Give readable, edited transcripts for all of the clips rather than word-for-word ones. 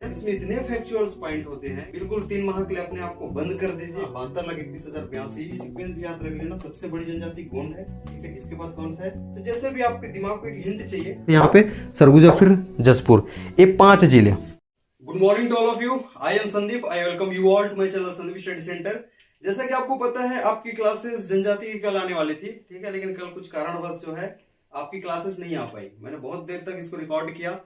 इसमें इतने factuals point होते हैं, बिल्कुल 3 माह के लिए अपने आप को बंद कर दीजिए। 72,31,082 सीक्वेंस भी याद रख लेना। सबसे बड़ी जनजाति गोंड है, ठीक है। इसके बाद कौन सा है? तो जैसे भी आपके दिमाग को एक हिंट चाहिए, यहाँ पे सरगुजा, फिर जसपुर, ये 5 जिले। Good morning to all of you. I am Sandeep. I welcome you all to my channel Sandeep study centre. जैसा कि आपको पता है, आपकी क्लासेस जनजाति की कल आने वाली थी, ठीक है, लेकिन कल कुछ कारणवश जो है आपकी क्लासेस नहीं आ पाई। मैंने बहुत देर तक इसको रिकॉर्ड किया।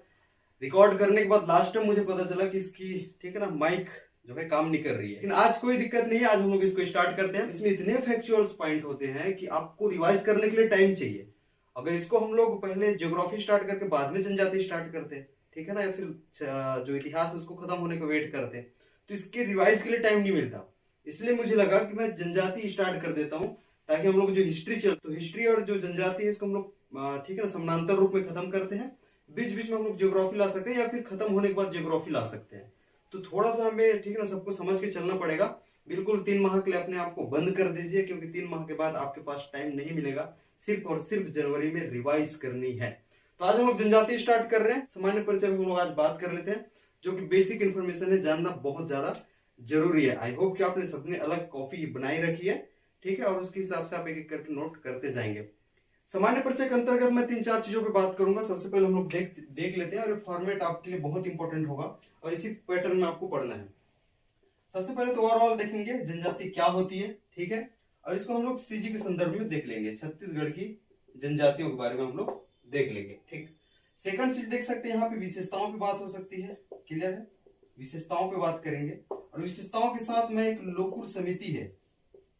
रिकॉर्ड करने के बाद लास्ट टाइम मुझे पता चला कि इसकी, ठीक है ना, माइक जो है काम नहीं कर रही है। लेकिन आज कोई दिक्कत नहीं है, आज हम लोग इसको स्टार्ट करते हैं। इसमें इतने फैक्चुअल्स पॉइंट होते हैं कि आपको रिवाइज करने के लिए टाइम चाहिए। अगर इसको हम लोग पहले ज्योग्राफी स्टार्ट करके बाद में जनजाति स्टार्ट करते हैं, ठीक है ना, या फिर जो इतिहास है उसको खत्म होने का वेट करते हैं, तो इसके रिवाइज के लिए टाइम नहीं मिलता। इसलिए मुझे लगा कि मैं जनजाति स्टार्ट कर देता हूँ, ताकि हम लोग जो हिस्ट्री तो हिस्ट्री और जो जनजाति है इसको हम लोग, ठीक है ना, समानांतर रूप में खत्म करते हैं। बीच बीच में हम लोग ज्योग्राफी ला सकते हैं, या फिर खत्म होने के बाद ज्योग्राफी ला सकते हैं। तो थोड़ा सा हमें, ठीक है ना, सबको समझ के चलना पड़ेगा। बिल्कुल 3 माह के लिए अपने आप को बंद कर दीजिए, क्योंकि 3 माह के बाद आपके पास टाइम नहीं मिलेगा। सिर्फ और सिर्फ जनवरी में रिवाइज करनी है। तो आज हम लोग जनजाति स्टार्ट कर रहे हैं। सामान्य परिचय में हम लोग आज बात कर लेते हैं, जो कि बेसिक इन्फॉर्मेशन है, जानना बहुत ज्यादा जरूरी है। आई होप कि आपने सबने अलग कॉपी बनाई रखी है, ठीक है, और उसके हिसाब से आप एक एक करके नोट करते जाएंगे। सामान्य परिचय के अंतर्गत मैं 3-4 चीजों पे बात करूंगा। सबसे पहले हम लोग देख लेते हैं, और फॉर्मेट आपके लिए बहुत इंपॉर्टेंट होगा और इसी पैटर्न में आपको पढ़ना है। सबसे पहले तो ओवरऑल देखेंगे जनजाति क्या होती है, ठीक है, और इसको हम लोग सीजी के संदर्भ में देख लेंगे। छत्तीसगढ़ की जनजातियों के बारे में हम लोग देख लेंगे, ठीक। सेकंड चीज देख सकते हैं, यहाँ पे विशेषताओं पे बात हो सकती है। क्लियर है? विशेषताओं पे बात करेंगे, और विशेषताओं के साथ में एक लोकुर समिति है,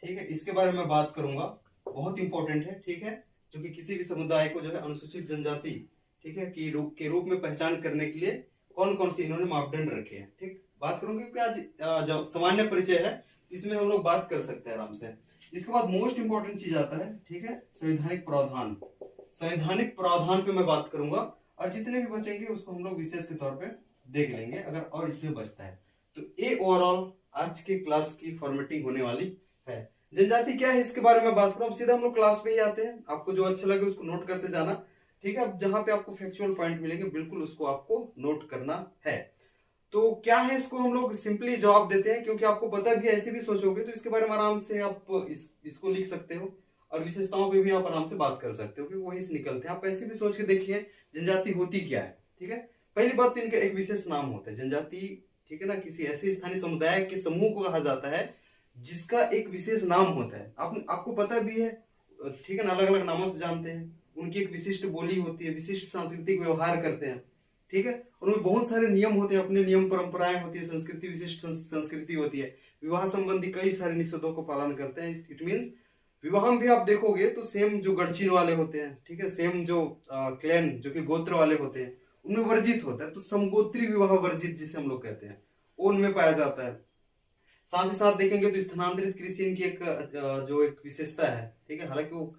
ठीक है, इसके बारे में बात करूंगा। बहुत इंपॉर्टेंट है, ठीक है, जो कि किसी भी समुदाय को जो है अनुसूचित जनजाति, ठीक है, के रूप में पहचान करने के लिए कौन कौन से इन्होंने मापदंड रखे हैं, ठीक। बात करूंगे क्योंकि आज जो सामान्य परिचय है इसमें हम लोग बात कर सकते हैं आराम से। इसके बाद मोस्ट इंपॉर्टेंट चीज आता है, ठीक है, संवैधानिक प्रावधान। संवैधानिक प्रावधान पे मैं बात करूंगा, और जितने भी बचेंगे उसको हम लोग विशेष के तौर पर देख लेंगे, अगर और इसमें बचता है तो। ये ओवरऑल आज के क्लास की फॉर्मेटिंग होने वाली है। जनजाति क्या है इसके बारे में बात करूं, सीधा हम लोग क्लास में ही आते हैं। आपको जो अच्छा लगे उसको नोट करते जाना, ठीक है। अब जहां पे आपको फैक्चुअल पॉइंट मिलेंगे बिल्कुल उसको आपको नोट करना है। तो क्या है, इसको हम लोग सिंपली जवाब देते हैं, क्योंकि आपको पता भी ऐसे भी सोचोगे तो इसके बारे में आराम से आप इसको लिख सकते हो, और विशेषताओं पे भी आप आराम से बात कर सकते हो, क्योंकि वही से निकलते हैं। आप ऐसे भी सोच के देखिए जनजाति होती क्या है, ठीक है। पहली बात तो इनका एक विशेष नाम होता है जनजाति, ठीक है ना। किसी ऐसे स्थानीय समुदाय के समूह को कहा जाता है जिसका एक विशेष नाम होता है। आपको पता भी है, ठीक है ना, अलग अलग नामों से जानते हैं। उनकी एक विशिष्ट बोली होती है, विशिष्ट सांस्कृतिक व्यवहार करते हैं, ठीक है। उनमें बहुत सारे नियम होते हैं, अपने नियम परंपराएं होती है, संस्कृति, विशिष्ट संस्कृति होती है। विवाह संबंधी कई सारे निषेधों को पालन करते हैं। इट मीन्स विवाह में भी आप देखोगे तो सेम जो गढ़चिन वाले होते हैं, ठीक है, सेम जो क्लैन जो कि गोत्र वाले होते हैं उनमें वर्जित होता है। तो समगोत्री विवाह वर्जित जिसे हम लोग कहते हैं, वो उनमें पाया जाता है। साथ ही साथ देखेंगे तो स्थानांतरित कृषि इनकी एक जो एक विशेषता है, ठीक है। हालांकि वो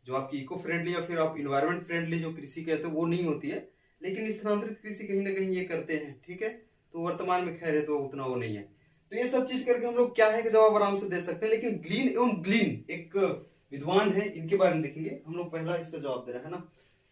जो आपकी इको फ्रेंडली या फिर आप इन्वायरमेंट फ्रेंडली जो कृषि कहते हैं वो नहीं होती है, लेकिन स्थानांतरित कृषि कहीं ना कहीं ये करते हैं, ठीक है। तो वर्तमान में खैर है तो उतना वो नहीं है। तो ये सब चीज करके हम लोग क्या है कि जवाब आराम से दे सकते हैं। लेकिन ग्लीन एवं ग्लीन एक विद्वान है, इनके बारे में देखेंगे हम लोग। पहला इसका जवाब दे रहा है ना,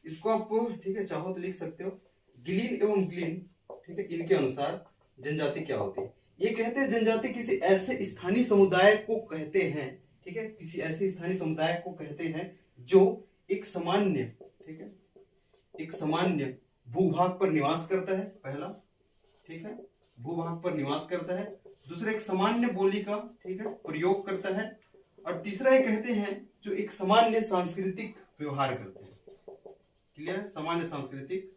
इसको आप, ठीक है, चाहो तो लिख सकते हो। ग्लीन एवं ग्लीन, ठीक है, इनके अनुसार जनजाति क्या होती है। ये कहते हैं जनजाति किसी ऐसे स्थानीय समुदाय को कहते हैं, ठीक है, किसी ऐसे स्थानीय समुदाय को कहते हैं जो एक सामान्य, ठीक है, एक सामान्य भूभाग पर निवास करता है, पहला, ठीक है, भूभाग पर निवास करता है। दूसरा, एक सामान्य बोली का, ठीक है, प्रयोग करता है। और तीसरा ये कहते हैं जो एक सामान्य सांस्कृतिक व्यवहार करते हैं। क्लियर? सामान्य सांस्कृतिक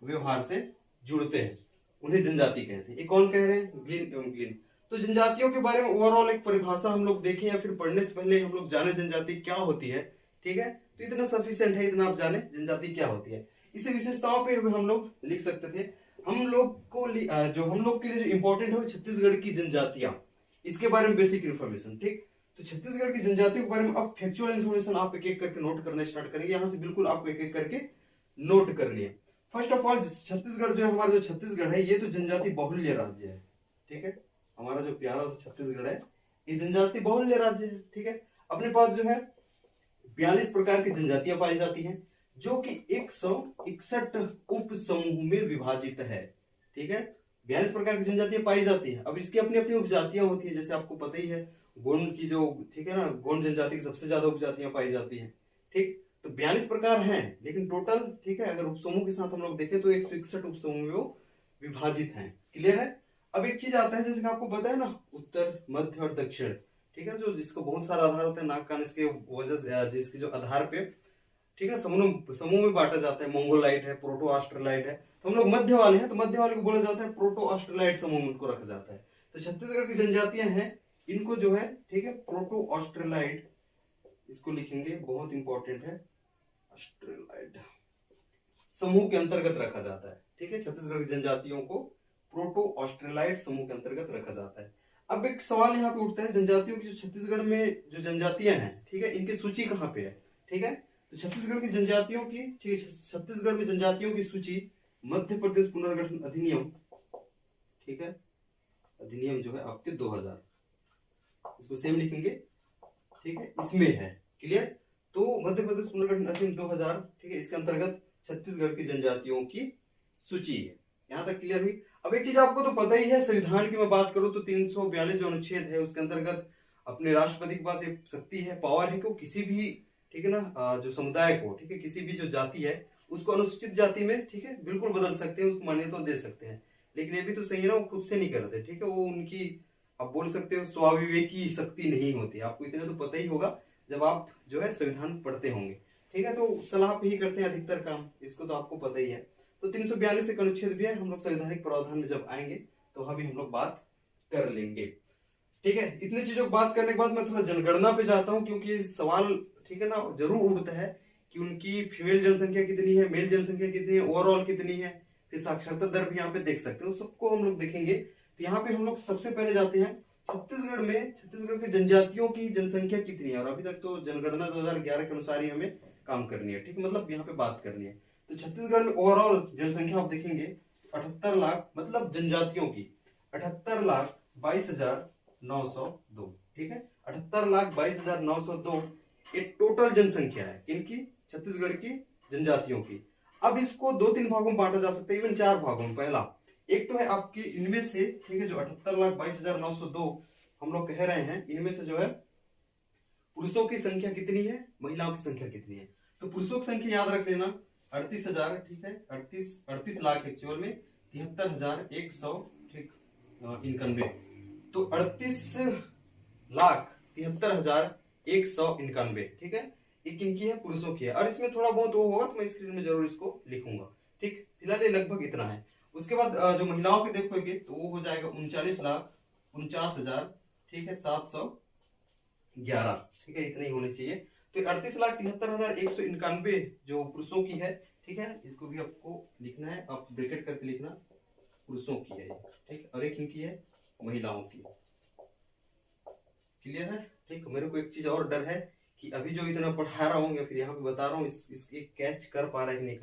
व्यवहार से जुड़ते हैं, उन्हें जनजाति कहते हैं। ये कौन कह रहे हैं? ग्लीन एवं ग्लीन। तो जनजातियों के बारे में ओवरऑल एक परिभाषा हम लोग देखें, या फिर पढ़ने से पहले हम लोग जाने जनजाति क्या होती है, ठीक है। तो इतना सफिशिएंट है, इतना आप जाने जनजाति क्या होती है। इसी विशेषताओं पे हम लोग लिख सकते थे। हम लोग को जो हम लोग के लिए जो इंपॉर्टेंट है छत्तीसगढ़ की जनजातियां, इसके बारे में बेसिक इन्फॉर्मेशन, ठीक। तो छत्तीसगढ़ की जनजातियों के बारे में अब फैक्चुअल इन्फॉर्मेशन आप एक एक करके नोट करना स्टार्ट करेंगे। यहाँ से बिल्कुल आपको एक एक करके नोट कर लिए। फर्स्ट ऑफ ऑल, छत्तीसगढ़ जो है, हमारा जो छत्तीसगढ़ है ये तो जनजाति बाहुल्य राज्य है, ठीक है। हमारा जो प्यारा सा छत्तीसगढ़ है ये जनजाति बाहुल्य राज्य है, ठीक है। अपने पास जो है 42 प्रकार की जनजातियां पाई जाती हैं, जो कि 161 उप समूह में विभाजित है, ठीक है। 42 प्रकार की जनजातियां पाई जाती है। अब इसकी अपनी अपनी उपजातियां होती है, जैसे आपको पता ही है गोंड की जो, ठीक है ना, गोंड जनजाति की सबसे ज्यादा उपजातियां पाई जाती है। ठीक, तो 42 प्रकार हैं, लेकिन टोटल, ठीक है, अगर उपसमूह के साथ हम लोग देखें तो 161 उपसमूह में वो विभाजित हैं। क्लियर है। अब एक चीज आता है, जैसे कि आपको पता है ना, उत्तर, मध्य और दक्षिण, ठीक है, जो जिसको बहुत सारा आधार होता है, नाक कान इसके वजह से, जिसके जो आधार पे, ठीक है, समूह समूह में बांटा जाता है। मोंगोलाइट है, प्रोटो ऑस्ट्रेलाइट है, तो हम लोग मध्य वाले हैं, तो मध्य वाले को बोला जाता है प्रोटो ऑस्ट्रेलाइट समूह में उनको रखा जाता है। तो छत्तीसगढ़ की जनजातियां हैं, इनको जो है, ठीक है, प्रोटो ऑस्ट्रेलाइट, इसको लिखेंगे, बहुत इंपॉर्टेंट है, ऑस्ट्रेलाइट समूह के अंतर्गत रखा जाता है। ठीक है, छत्तीसगढ़ की जनजातियों को प्रोटो ऑस्ट्रेलाइट समूह के अंतर्गत रखा जाता है। अब एक सवाल यहाँ पे उठता है, जनजातियों की जो छत्तीसगढ़ में जो जनजातियां हैं, ठीक है, इनकी सूची कहाँ पे है? ठीक है, तो छत्तीसगढ़ की जनजातियों की, ठीक है, छत्तीसगढ़ में जनजातियों की सूची मध्य प्रदेश पुनर्गठन अधिनियम, ठीक है, अधिनियम जो है आपके 2000, इसको सेम लिखेंगे, ठीक है, इसमें है। क्लियर। तो मध्य प्रदेश पुनर्गठन अधिनियम 2000, ठीक है, इसके अंतर्गत छत्तीसगढ़ की जनजातियों की सूची है। यहां तक क्लियर हुई। अब एक चीज आपको तो पता ही है, संविधान की मैं बात करूं तो 342 जो अनुच्छेद है उसके अंतर्गत अपने राष्ट्रपति के पास एक शक्ति है, पावर है कि वो किसी भी, ठीक है ना, जो समुदाय को, ठीक है, किसी भी जो जाति है उसको अनुसूचित जाति में, ठीक है, बिल्कुल बदल सकते हैं, उसको मान्यता दे सकते हैं। लेकिन ये भी तो सही है ना, वो खुद से नहीं करते, ठीक है, वो उनकी, आप बोल सकते हो, स्वाविवेकी शक्ति नहीं होती। आपको इतना तो पता ही होगा जब आप जो है संविधान पढ़ते होंगे। ठीक है, तो सलाह पे ही करते हैं अधिकतर काम, इसको तो आपको पता ही है। तो 342 एक अनुच्छेद भी है, हम लोग संवैधानिक प्रावधान में जब आएंगे तो वहां भी हम लोग बात कर लेंगे। ठीक है, इतनी चीजों की बात करने के बाद मैं थोड़ा जनगणना पे जाता हूँ, क्योंकि सवाल, ठीक है ना, जरूर उठता है कि उनकी फीमेल जनसंख्या कितनी है, मेल जनसंख्या कितनी है, ओवरऑल कितनी है, फिर साक्षरता दर भी यहाँ पे देख सकते हो, सबको हम लोग देखेंगे। तो यहाँ पे हम लोग सबसे पहले जाते हैं छत्तीसगढ़ में, छत्तीसगढ़ के जनजातियों की जनसंख्या कितनी है। और अभी तक तो जनगणना 2011 के अनुसार ही हमें काम करनी है, ठीक है, मतलब यहाँ पे बात करनी है। तो छत्तीसगढ़ में ओवरऑल जनसंख्या आप देखेंगे 78 लाख, मतलब जनजातियों की 78,22,902, ठीक है, 78,22,902 एक टोटल जनसंख्या है इनकी, छत्तीसगढ़ की जनजातियों की। अब इसको 2-3 भागों में बांटा जा सकता है, इवन 4 भागों में। पहला एक तो है आपकी इनमें से, ठीक है, जो 78,22,902 हम लोग कह रहे हैं, इनमें से जो है पुरुषों की संख्या कितनी है, महिलाओं की संख्या कितनी है। तो पुरुषों की संख्या याद रख लेना 38,000, ठीक है, 38 लाख एक्चुअल में 73,100, ठीक, 91। तो 38,73,191, ठीक है, एक इनकी है, पुरुषों की है। और इसमें थोड़ा बहुत वो होगा तो मैं स्क्रीन में जरूर इसको लिखूंगा। ठीक, फिलहाल ये लगभग इतना है। उसके बाद जो महिलाओं के देखोगे तो वो हो जाएगा 39,49,000, ठीक है, 711, ठीक है, इतने ही होने चाहिए। तो 38,73,191 जो पुरुषों की है, ठीक है, इसको भी आपको लिखना है, आप ब्रैकेट करके लिखना, पुरुषों की है, ठीक, और एक इनकी है महिलाओं की। क्लियर है। ठीक, मेरे को एक चीज और डर है कि अभी जो इतना पढ़ा रहा हूँ या फिर यहाँ पे बता रहा हूँ, इसके कैच कर पा रहा है नहीं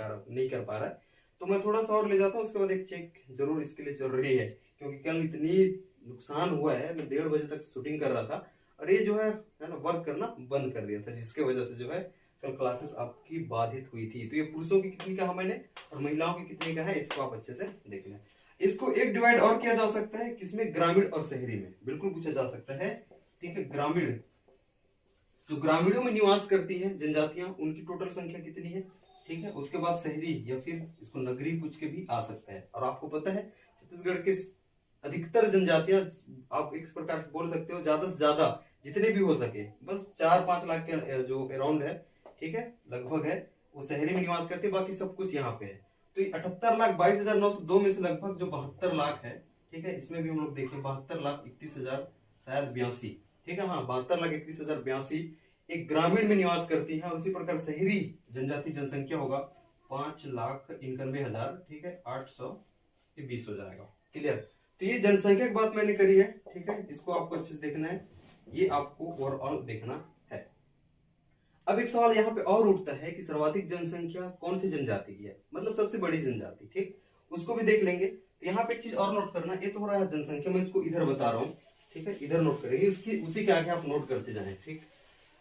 कर पा रहा है, तो मैं थोड़ा सा और ले जाता हूँ, उसके बाद एक चेक जरूर इसके लिए जरूरी है, क्योंकि कल इतनी नुकसान हुआ है, मैं 1:30 बजे तक शूटिंग कर रहा था और ये जो है ना, वर्क करना बंद कर दिया था, जिसके वजह से जो है कल क्लासेस आपकी बाधित हुई थी। तो ये पुरुषों की कितनी कहा मैंने और महिलाओं की कितनी का है, इसको आप अच्छे से देख लें। इसको एक डिवाइड और किया जा सकता है, किसमें, ग्रामीण और शहरी में, बिल्कुल पूछा जा सकता है। ठीक है, ग्रामीण, जो ग्रामीणों में निवास करती है जनजातियां, उनकी टोटल संख्या कितनी है। ठीक है, उसके बाद शहरी या फिर इसको नगरीय पूछ के भी आ सकता है। और आपको पता है छत्तीसगढ़ के अधिकतर जनजातियां, आप इस प्रकार से बोल सकते हो, ज्यादा से ज्यादा जितने भी हो सके, बस 4-5 लाख के जो अराउंड है, ठीक है, लगभग है, वो शहरी में निवास करते हैं, बाकी सब कुछ यहाँ पे है। तो 78,22,902 में से लगभग जो 72 लाख है, ठीक है, इसमें भी हम लोग देखें 72,31,000 शायद 82, ठीक है, हाँ, 72,31,082 एक ग्रामीण में निवास करती है। और उसी प्रकार शहरी जनजाति जनसंख्या होगा 5,91,000, ठीक है, 820 हो जाएगा। क्लियर। तो ये जनसंख्या की बात मैंने करी है, ठीक है, इसको आपको अच्छे से देखना है, ये आपको ओवरऑल देखना है। अब एक सवाल यहाँ पे और उठता है कि सर्वाधिक जनसंख्या कौन सी जनजाति की है, मतलब सबसे बड़ी जनजाति, ठीक, उसको भी देख लेंगे। तो यहाँ पे एक चीज और नोट करना, ये तो हो रहा है जनसंख्या, मैं इसको इधर बता रहा हूँ, ठीक है, इधर नोट करेंगे, उसी के आगे आप नोट करते जाएं। ठीक,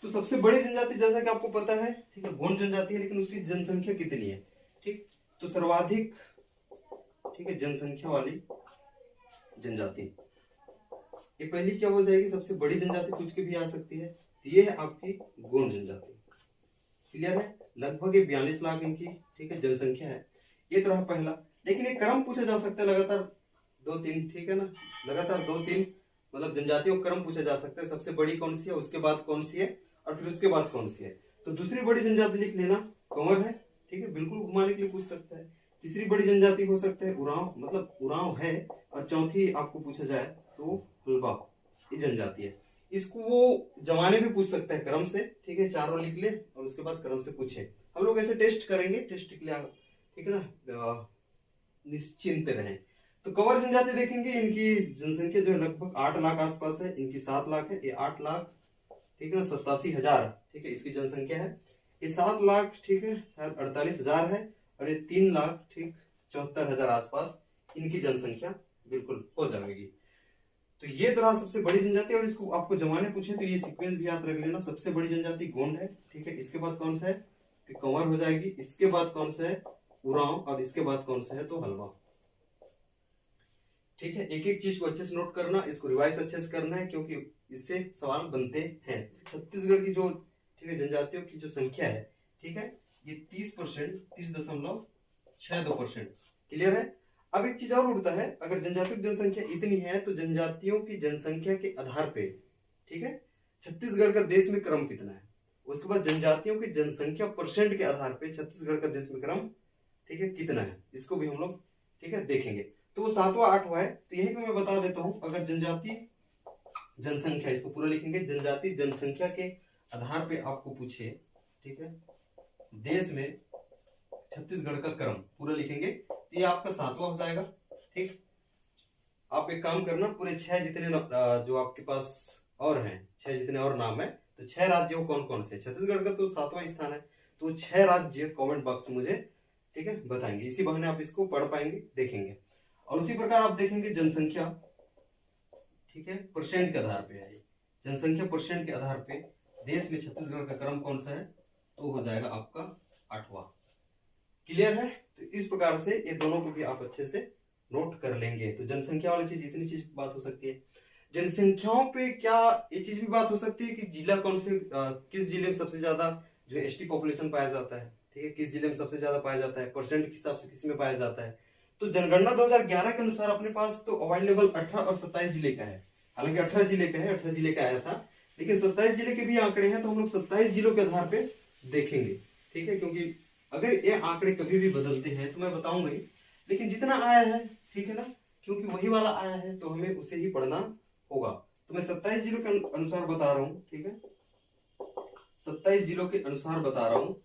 तो सबसे बड़ी जनजाति जैसा कि आपको पता है, ठीक है, गोंड जनजाति है, लेकिन उसकी जनसंख्या कितनी है। ठीक, तो सर्वाधिक, ठीक है, जनसंख्या वाली जनजाति। ये पहली क्या हो जाएगी, सबसे बड़ी जनजाति कुछ की भी आ सकती है। तो ये है आपकी गोंड जनजाति। क्लियर है? लगभग ये 42 लाख इनकी, ठीक है, जनसंख्या है। ये तो रहा पहला। लेकिन ये क्रम पूछा जा सकता है लगातार 2-3, ठीक है ना, लगातार 2-3 मतलब जनजातियों का क्रम पूछा जा सकता है। सबसे बड़ी कौन सी है, उसके बाद कौन सी है, और फिर उसके बाद कौन सी है। तो दूसरी बड़ी जनजाति लिख लेना, कंवर है, ठीक है, बिल्कुल घुमाने के लिए पूछ सकता है। तीसरी बड़ी जनजाति हो सकता है उरांव, मतलब उरांव है। और चौथी आपको पूछा जाए तो हलवा, ये जनजाति है। इसको वो जमाने भी पूछ सकता है क्रम से, ठीक है, चारों लिख ले और उसके बाद क्रम से पूछे। हम लोग ऐसे टेस्ट करेंगे, टेस्ट के लिए, ठीक है ना, निश्चिंत रहें। तो कंवर जनजाति देखेंगे, इनकी जनसंख्या जो है लगभग 8 लाख आसपास है, इनकी 7 लाख है, ये 8 लाख, ठीक है ना, 87,000, ठीक है, इसकी जनसंख्या है। ये 7 लाख, ठीक है, शायद 48,000 है, और ये 3 लाख, ठीक, 74,000 आसपास इनकी जनसंख्या बिल्कुल हो जाएगी। तो ये तो रहा सबसे बड़ी जनजाति। और इसको आपको जमाने पूछे तो ये सीक्वेंस भी याद रख लेना। सबसे बड़ी जनजाति गोंड है, ठीक है, इसके बाद कौन सा है, कंवर हो जाएगी, इसके बाद कौन सा है, उरांव, और इसके बाद कौन सा है तो हलवा। ठीक है, एक एक चीज को अच्छे से नोट करना, इसको रिवाइज अच्छे से करना है, क्योंकि इससे सवाल बनते हैं। छत्तीसगढ़ की जो, ठीक है, जनजातियों की जो संख्या है, ठीक है, ये 30%, 30.62%। क्लियर है? अब एक चीज और उड़ता है, अगर जनजातियों की जनसंख्या इतनी है तो जनजातियों की जनसंख्या के आधार पे, ठीक है, छत्तीसगढ़ का देश में क्रम कितना है। उसके बाद जनजातियों की जनसंख्या परसेंट के आधार पे छत्तीसगढ़ का देश में क्रम, ठीक है, कितना है, इसको भी हम लोग, ठीक है, देखेंगे। तो वो 7वां 8वां है। तो यही पे मैं बता देता हूं, अगर जनजाति जनसंख्या, इसको पूरा लिखेंगे, जनजाति जनसंख्या के आधार पे आपको पूछे, ठीक है, देश में छत्तीसगढ़ का क्रम पूरा लिखेंगे, तो ये आपका 7वां हो जाएगा। ठीक, आप एक काम करना, पूरे 6 जितने जो आपके पास और हैं, 6 जितने और नाम है, तो 6 राज्यों कौन कौन से, छत्तीसगढ़ का तो 7वां स्थान है, तो 6 राज्य कमेंट बॉक्स में मुझे, ठीक है, बताएंगे। इसी बहाने आप इसको पढ़ पाएंगे, देखेंगे। और उसी प्रकार आप देखेंगे जनसंख्या, ठीक है, परसेंट के आधार पे है, जनसंख्या परसेंट के आधार पे देश में छत्तीसगढ़ का क्रम कौन सा है, तो हो जाएगा आपका 8वां। क्लियर है? तो इस प्रकार से ये दोनों को भी आप अच्छे से नोट कर लेंगे। तो जनसंख्या वाली चीज, इतनी चीज बात हो सकती है। जनसंख्याओं पे क्या ये चीज भी बात हो सकती है कि जिला कौन से, किस जिले में सबसे ज्यादा जो एसटी पॉपुलेशन पाया जाता है, ठीक है, किस जिले में सबसे ज्यादा पाया जाता है, परसेंट के हिसाब से किस में पाया जाता है। तो जनगणना 2011 के अनुसार अपने पास तो अवेलेबल 18 और 27 जिले का है। हालांकि 18 जिले का है, 18 जिले का आया था, लेकिन 27 जिले के भी आंकड़े हैं, तो हम लोग 27 जिलों के आधार पे देखेंगे। ठीक है, क्योंकि अगर ये आंकड़े कभी भी बदलते हैं तो मैं बताऊंगा ही, लेकिन जितना आया है, ठीक है ना, क्योंकि वही वाला आया है तो हमें उसे ही पढ़ना होगा। तो मैं 27 जिलों के अनुसार बता रहा हूँ, ठीक है, 27 जिलों के अनुसार बता रहा हूँ।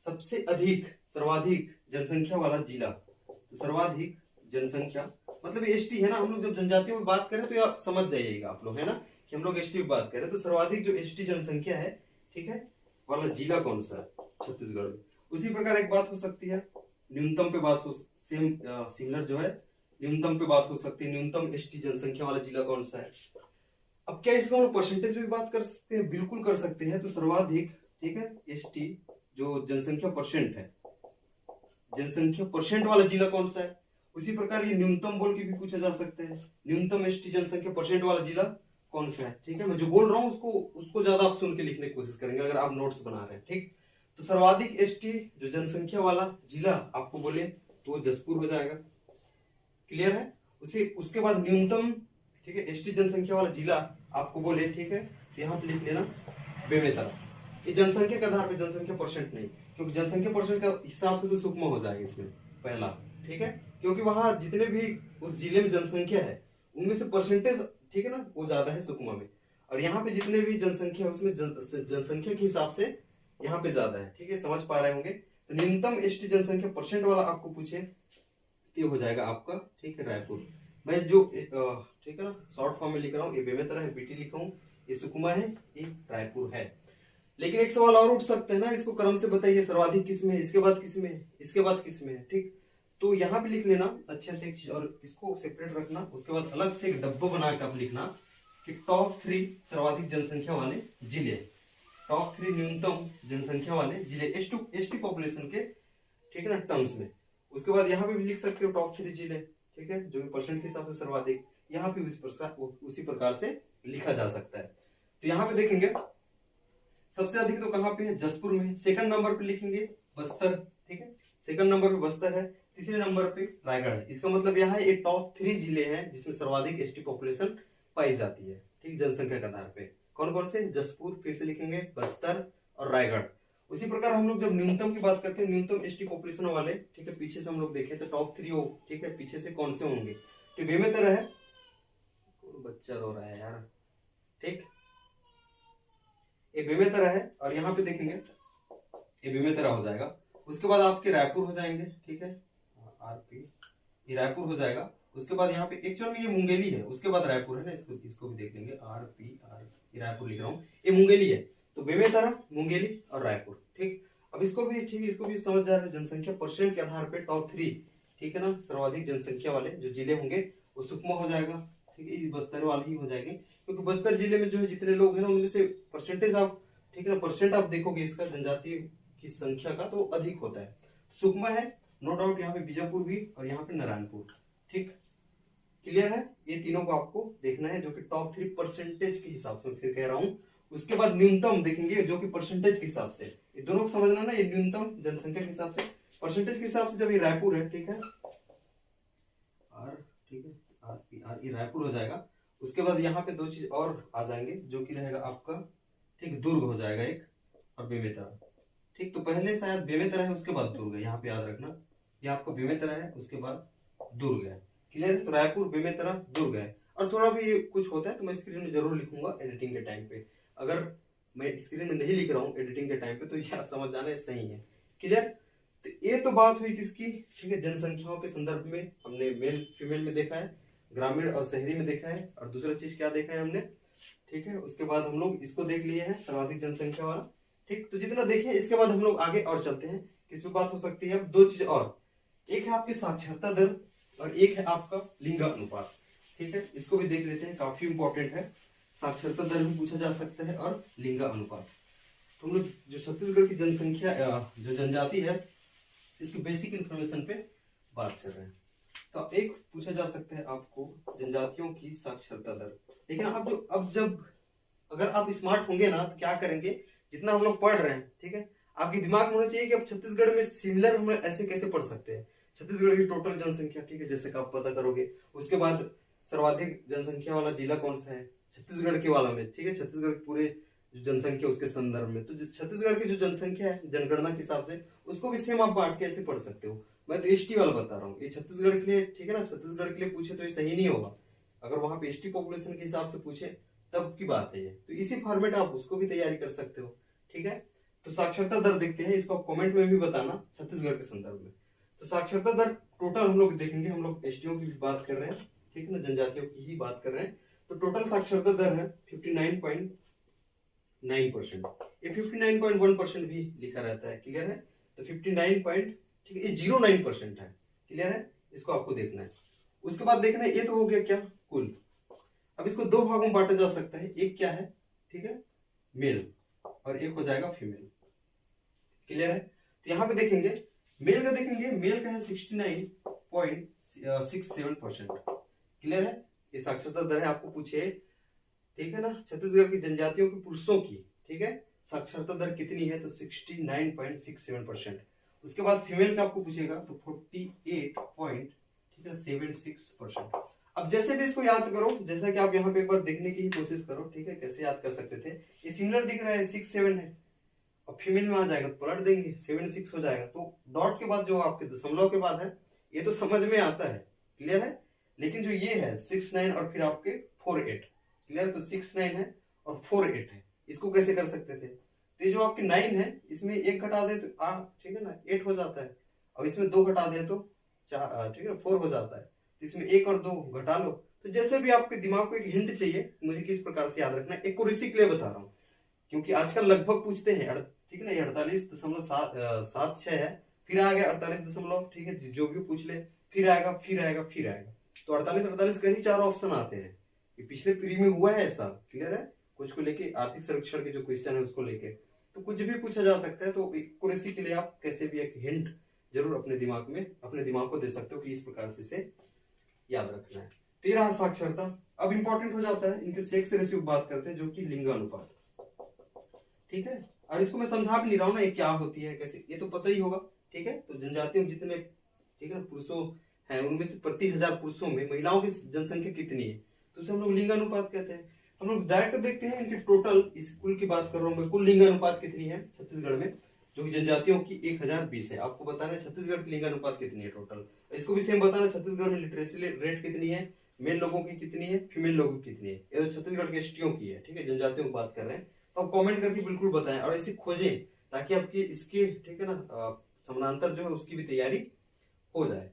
सबसे अधिक, सर्वाधिक जनसंख्या वाला जिला, तो सर्वाधिक जनसंख्या मतलब एसटी है ना, हम लोग जब जनजातियों में बात करें तो आप समझ जाइएगा आप लोग, है ना, कि हम लोग एसटी में बात करें तो सर्वाधिक जो एसटी जनसंख्या है, ठीक है, वाला जिला कौन सा है, छत्तीसगढ़ में। उसी प्रकार एक बात हो सकती है, न्यूनतम पे बात हो, सेम सिमिलर जो है, न्यूनतम पे बात हो सकती है, न्यूनतम एसटी जनसंख्या वाला जिला कौन सा है। अब क्या इसको हम परसेंटेज में बात कर सकते हैं, बिल्कुल कर सकते हैं। तो सर्वाधिक, ठीक है, एसटी जो जनसंख्या परसेंट है, जनसंख्या परसेंट वाला जिला कौन सा है। उसी प्रकार ये न्यूनतम बोल के भी पूछा जा सकता है, न्यूनतम एसटी जनसंख्या परसेंट वाला जिला कौन सा है। ठीक है, मैं जो बोल रहा हूँ उसको ज्यादा आप सुन के लिखने की कोशिश करेंगे अगर आप नोट्स बना रहे हैं। ठीक, तो सर्वाधिक एसटी जो जनसंख्या वाला जिला आपको बोले तो जसपुर हो जाएगा। क्लियर है? उसके बाद न्यूनतम, ठीक है, एसटी जनसंख्या वाला जिला आपको बोले, ठीक है, यहाँ पे लिख लेना बेमेतरा। ये जनसंख्या के आधार पे, जनसंख्या परसेंट नहीं, क्योंकि जनसंख्या परसेंट का हिसाब से तो सुकमा हो जाएगा इसमें पहला। ठीक है, क्योंकि वहां जितने भी उस जिले में जनसंख्या है उनमें से परसेंटेज, ठीक है ना, वो ज्यादा है सुकमा में, और यहाँ पे जितने भी जनसंख्या है उसमें जनसंख्या के हिसाब से यहाँ पे ज्यादा है। ठीक है, समझ पा रहे होंगे। तो न्यूनतम एसटी जनसंख्या परसेंट वाला आपको पूछे तो हो जाएगा आपका, ठीक है, रायपुर। मैं जो ठीक है ना शॉर्ट फॉर्म में लिख रहा हूँ, ये बेमेतरा है, बीटी लिखा हूँ, ये सुकमा है, ये रायपुर है। लेकिन एक सवाल और उठ सकते हैं ना, इसको क्रम से बताइए, सर्वाधिक किस में है, इसके बाद किस में है, इसके बाद किस में है। ठीक, तो यहाँ पे लिख लेना अच्छे से एक चीज, और इसको सेपरेट रखना। उसके बाद अलग से एक डब्बा बना के आप लिखना कि टॉप 3 सर्वाधिक जनसंख्या वाले जिले, टॉप 3 न्यूनतम जनसंख्या वाले जिले एसटी पॉपुलेशन के, ठीक है ना, टर्म्स में। उसके बाद यहाँ पे भी लिख सकते हो टॉप 3 जिले, ठीक है, जो कि परसेंट के हिसाब से सर्वाधिक। यहाँ पे उसी प्रकार से लिखा जा सकता है। तो यहाँ पे देखेंगे सबसे अधिक तो कहाँ पे है, जसपुर में। सेकंड नंबर पे लिखेंगे बस्तर, ठीक है, सेकंड नंबर पे बस्तर है। तीसरे नंबर पे रायगढ़ है। इसका मतलब यहाँ ये टॉप 3 जिले हैं जिसमें सर्वाधिक एसटी पॉपुलेशन पाई जाती है, ठीक, जनसंख्या के आधार पे। कौन कौन से, जसपुर, फिर से लिखेंगे बस्तर और रायगढ़। उसी प्रकार हम लोग जब न्यूनतम की बात करते हैं, न्यूनतम एसटी पॉपुलेशन वाले, ठीक है, पीछे से हम लोग देखें तो टॉप 3 हो, ठीक है, पीछे से कौन से होंगे, तो बेमेतरा है, बच्चा रो रहा है यार, ठीक, ये बेमेतरा है, और यहाँ पे देखेंगे ये बेमेतरा हो जाएगा। उसके बाद आपके रायपुर हो जाएंगे, ठीक है, आरपी, ये रायपुर हो जाएगा। उसके बाद यहाँ पे एक्चुअल में ये मुंगेली है, उसके बाद रायपुर है ना, इसको भी देख लेंगे, आरपीआर, ये रायपुर लिख रहा हूँ, ये मुंगेली है। तो बेमेतरा, मुंगेली और रायपुर, ठीक। अब इसको भी, ठीक, इसको भी समझ जा रहे हैं, जनसंख्या परसेंट के आधार पे टॉप 3, ठीक है ना, सर्वाधिक जनसंख्या वाले जो जिले होंगे वो सुकमा हो जाएगा, ठीक है, बस्तर वाली ही हो जाएगी, क्योंकि बस्तर जिले में जो है जितने लोग हैं ना उनमें से परसेंटेज आप, ठीक है ना, परसेंट आप देखोगे इसका जनजातीय की संख्या का तो अधिक होता है। सुकमा है, नो डाउट, यहाँ पे बीजापुर भी, और यहाँ पे नारायणपुर, ठीक, क्लियर है। ये तीनों को आपको देखना है जो कि टॉप 3 परसेंटेज के हिसाब से, फिर कह रहा हूँ। उसके बाद न्यूनतम देखेंगे जो कि परसेंटेज के हिसाब से, ये दोनों को समझना ना, ये न्यूनतम जनसंख्या के हिसाब से, परसेंटेज के हिसाब से जब ये रायपुर है, ठीक है, ठीक है, ये रायपुर हो जाएगा। उसके बाद यहाँ पे 2 चीज और आ जाएंगे जो कि रहेगा आपका, ठीक, दुर्ग हो जाएगा एक, और बेमेतरा, ठीक। तो पहले शायद बेमेतरा है, उसके बाद दुर्ग है, यहाँ पे याद रखना, ये आपका बेमेतरा है, उसके बाद दुर्ग है, क्लियर है। तो रायपुर, बेमेतरा, दुर्ग है। और थोड़ा भी कुछ होता है तो मैं स्क्रीन में जरूर लिखूंगा एडिटिंग के टाइम पे, अगर मैं स्क्रीन में नहीं लिख रहा हूँ एडिटिंग के टाइम पे तो यह समझ जाना सही है, क्लियर। तो ये तो बात हुई किसकी, ठीक है, जनसंख्याओं के संदर्भ में हमने मेल फीमेल में देखा है, ग्रामीण और शहरी में देखा है, और दूसरा चीज क्या देखा है हमने, ठीक है। उसके बाद हम लोग इसको देख लिए हैं, सर्वाधिक जनसंख्या वाला, ठीक। तो जितना देखे इसके बाद हम लोग आगे और चलते हैं, किस पे बात हो सकती है अब, 2 चीज और, एक है आपकी साक्षरता दर और एक है आपका लिंगानुपात, ठीक है। इसको भी देख लेते हैं, काफी इंपॉर्टेंट है, साक्षरता दर भी पूछा जा सकता है और लिंगानुपात। तो हम लोग जो छत्तीसगढ़ की जनसंख्या, जो जनजाति है, इसकी बेसिक इंफॉर्मेशन पे बात कर रहे हैं। तो एक पूछा जा सकता है आपको जनजातियों की साक्षरता दर, लेकिन अब जब अगर आप स्मार्ट होंगे ना तो क्या करेंगे, जितना हम लोग पढ़ रहे हैं, ठीक है, आपके दिमाग में होना चाहिए कि अब छत्तीसगढ़ में सिमिलर हम ऐसे कैसे पढ़ सकते हैं। छत्तीसगढ़ की टोटल जनसंख्या, ठीक है, जैसे कि आप पता करोगे। उसके बाद सर्वाधिक जनसंख्या वाला जिला कौन सा है छत्तीसगढ़ के वाला में, ठीक है, छत्तीसगढ़ की पूरे जो जनसंख्या उसके संदर्भ में, तो छत्तीसगढ़ की जो जनसंख्या है जनगणना के हिसाब से उसको भी सेम आप बांट के ऐसे पढ़ सकते हो। मैं तो एसटी वाला बता रहा हूँ, ये छत्तीसगढ़ के लिए, ठीक है ना, छत्तीसगढ़ के लिए पूछे तो ये सही नहीं होगा, अगर वहां पे एसटी पॉपुलेशन के हिसाब से पूछे तब की बात है ये। तो इसी फॉर्मेट आप उसको भी तैयारी कर सकते हो, ठीक है। तो साक्षरता दर देखते हैं, इसको आप कमेंट में भी बताना छत्तीसगढ़ के संदर्भ में। तो साक्षरता दर टोटल हम लोग देखेंगे, हम लोग एसटीओ की भी बात कर रहे हैं, ठीक है ना, जनजातियों की ही बात कर रहे हैं। तो टोटल साक्षरता दर है 59.9%, ये 59.1% भी लिखा रहता है, क्लियर है। तो 59 ठीक है, ये 09% है, क्लियर है, इसको आपको देखना है। उसके बाद देखना है, ये तो हो गया क्या, कुल। अब इसको 2 भागों में बांटा जा सकता है, एक क्या है, ठीक है, मेल, और एक हो जाएगा फीमेल, क्लियर है। तो यहाँ पे देखेंगे मेल का, देखेंगे मेल का है 69.67%, क्लियर है। ये साक्षरता दर है, आपको पूछे, ठीक है ना, छत्तीसगढ़ की जनजातियों के पुरुषों की, ठीक है, साक्षरता दर कितनी है, तो 69.67%। उसके बाद फीमेल का आपको पूछेगा तो 48.76%। अब जैसे भी इसको याद करो, जैसा कि आप यहाँ पे एक बार देखने की ही कोशिश करो, ठीक है, कैसे याद कर सकते थे। ये सिमिलर दिख रहा है, 6-7 है, और फीमेल में आ जाएगा तो पलट देंगे, 7-6 हो जाएगा। तो डॉट के बाद जो आपके दशमलव के बाद है, ये तो समझ में आता है, क्लियर है। लेकिन जो ये है 6-9 और फिर आपके 4-8, क्लियर, तो 6-9 है और 4-8 है, इसको कैसे कर सकते थे। तो ये जो आपके 9 है, इसमें 1 घटा दे तो ठीक है ना, 8 हो जाता है, और इसमें 2 घटा दे तो 4, ठीक है, 4 हो जाता है। तो इसमें 1 और 2 घटा लो। तो जैसे भी आपके दिमाग को एक हिंट चाहिए मुझे किस प्रकार से याद रखना है, एक्यूरेसी के लिए बता रहा हूँ, क्योंकि आजकल लगभग पूछते हैं, ठीक है ना, 48.76 है, फिर आ गया 48 ठीक है, जो भी पूछ ले, फिर आएगा, फिर आएगा, फिर आएगा। तो 48 का ही 4 ऑप्शन आते हैं। ये पिछले प्री में हुआ है ऐसा, क्लियर है, कुछ को लेके आर्थिक सर्वेक्षण के जो क्वेश्चन है उसको लेके, तो कुछ भी पूछा जा सकता है। तो एक्यूरेसी के लिए आप कैसे भी एक हिंट जरूर अपने दिमाग को दे सकते हो कि इस प्रकार से इसे याद रखना है। 13 साक्षरता। अब इंपॉर्टेंट हो जाता है इनके सेक्स रेशियो की बात करते हैं, जो कि लिंगानुपात। ठीक है, और इसको मैं समझा भी नहीं रहा हूँ ना ये क्या होती है कैसे, ये तो पता ही होगा। ठीक है, तो जनजातियों जितने ठीक है ना पुरुषों हैं, उनमें से प्रति 1000 पुरुषों में महिलाओं की जनसंख्या कितनी है, तो उसे हम लोग लिंगानुपात कहते हैं। हम लोग डायरेक्ट देखते हैं इनके टोटल, इस कुल की बात कर रहा हूँ मैं, कुल लिंगानुपात कितनी है छत्तीसगढ़ में, जो कि जनजातियों की 1020 है। आपको बताना है छत्तीसगढ़ की लिंगानुपात कितनी है टोटल। इसको भी सेम बताना, छत्तीसगढ़ में लिटरेसी रेट कितनी है, मेल लोगों की कितनी है, फीमेल लोगों की कितनी है। ये तो छत्तीसगढ़ के एसटीओ की है, ठीक है, जनजातियों की बात कर रहे हैं। तो आप कमेंट करके बिल्कुल बताएं और इसे खोजें, ताकि आपकी इसके ठीक है ना समानांतर जो है उसकी भी तैयारी हो जाए।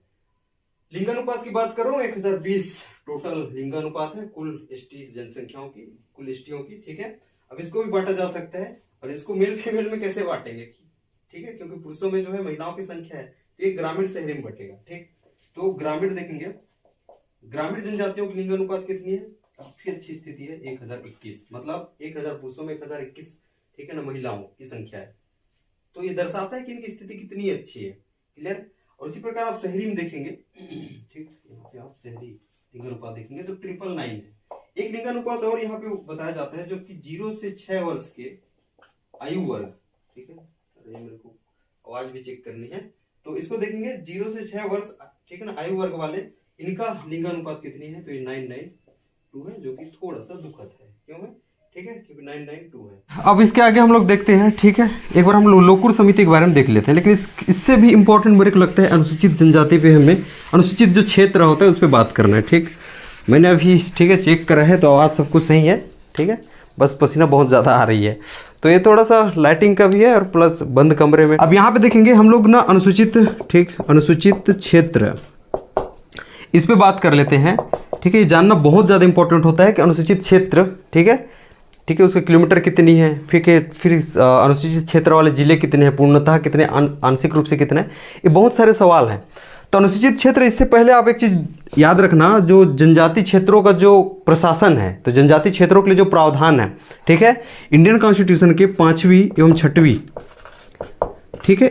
लिंगानुपात की बात कर रहा हूँ, 1020 टोटल लिंगानुपात है कुल एसटी जनसंख्याओं की, कुल एसटीओ की। ठीक है, अब इसको भी बांटा जा सकता है, और इसको मेल फीमेल में कैसे बांटेंगे, ठीक है, क्योंकि पुरुषों में जो है महिलाओं की संख्या है, तो ये ग्रामीण शहरी में बटेगा। ठीक, तो ग्रामीण देखेंगे, ग्रामीण जनजातियों की लिंगानुपात कितनी है, काफी अच्छी स्थिति है, 1021, मतलब 1000 पुरुषों में 1021 ठीक है ना महिलाओं की संख्या है। तो ये दर्शाता है कि इनकी स्थिति कितनी अच्छी है। क्लियर। और इसी प्रकार आप शहरी में देखेंगे, ठीक, यहाँ पे आप शहरी लिंगानुपात देखेंगे तो 999 है। एक लिंगानुपात और यहाँ पे बताया जाता है, जो कि 0 से 6 वर्ष के आयु वर्ग, ठीक है, अरे मेरे को आवाज भी चेक करनी है, तो इसको देखेंगे 0 से 6 वर्ष ठीक है ना आयु वर्ग वाले, इनका लिंगानुपात कितनी है, तो ये 992 है, जो कि थोड़ा सा दुखद है। क्यों है, ठीक है, क्योंकि 992 है। अब इसके आगे हम लोग देखते हैं, ठीक है, एक बार हम लोग लोकुर समिति के बारे में देख लेते हैं, लेकिन इससे भी इम्पोर्टेंट मेरे को लगता है अनुसूचित जनजाति पे हमें अनुसूचित जो क्षेत्र होता है उस पर बात करना है। ठीक, मैंने अभी ठीक है चेक करा है, तो आवाज़ सब कुछ सही है। ठीक है, बस पसीना बहुत ज़्यादा आ रही है, तो ये थोड़ा सा लाइटिंग का भी है, और प्लस बंद कमरे में। अब यहाँ पे देखेंगे हम लोग ना अनुसूचित, ठीक, अनुसूचित क्षेत्र, इस पे बात कर लेते हैं। ठीक है, ये जानना बहुत ज़्यादा इंपॉर्टेंट होता है कि अनुसूचित क्षेत्र, ठीक है, ठीक है, उसके किलोमीटर कितनी है, फिर अनुसूचित क्षेत्र वाले जिले कितने हैं, पूर्णतः कितने, आंशिक रूप से कितने, ये बहुत सारे सवाल हैं। तो अनुसूचित क्षेत्र, इससे पहले आप एक चीज़ याद रखना, जो जनजाति क्षेत्रों का जो प्रशासन है, तो जनजाति क्षेत्रों के लिए जो प्रावधान है, ठीक है, इंडियन कॉन्स्टिट्यूशन के 5वीं एवं 6वीं, ठीक है,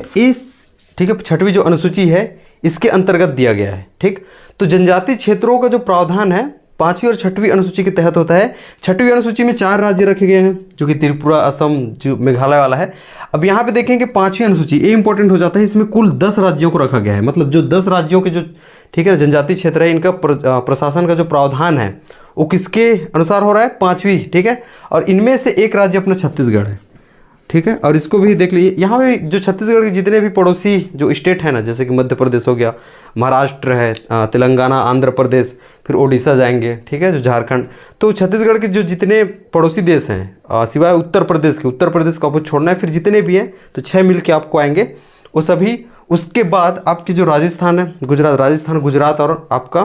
ठीक है 6वीं जो अनुसूची है इसके अंतर्गत दिया गया है। ठीक, तो जनजाति क्षेत्रों का जो प्रावधान है 5वीं और 6वीं अनुसूची के तहत होता है। 6वीं अनुसूची में 4 राज्य रखे गए हैं, जो कि त्रिपुरा, असम, जो मेघालय वाला है। अब यहाँ पे देखेंगे 5वीं अनुसूची, ये इंपॉर्टेंट हो जाता है, इसमें कुल 10 राज्यों को रखा गया है, मतलब जो 10 राज्यों के जो ठीक है जनजाति क्षेत्र है, इनका प्रशासन का जो प्रावधान है वो किसके अनुसार हो रहा है, 5वीं। ठीक है, और इनमें से एक राज्य अपना छत्तीसगढ़ है। ठीक है, और इसको भी देख लीजिए, यहाँ पे जो छत्तीसगढ़ के जितने भी पड़ोसी जो स्टेट है ना, जैसे कि मध्य प्रदेश हो गया, महाराष्ट्र है, तेलंगाना, आंध्र प्रदेश, फिर ओडिशा जाएंगे, ठीक है, जो झारखंड, तो छत्तीसगढ़ के जो जितने पड़ोसी देश हैं सिवाय उत्तर प्रदेश के, उत्तर प्रदेश को आपको छोड़ना है, फिर जितने भी हैं तो 6 मिल के आपको आएंगे वो सभी। उसके बाद आपकी जो राजस्थान है, राजस्थान, गुजरात और आपका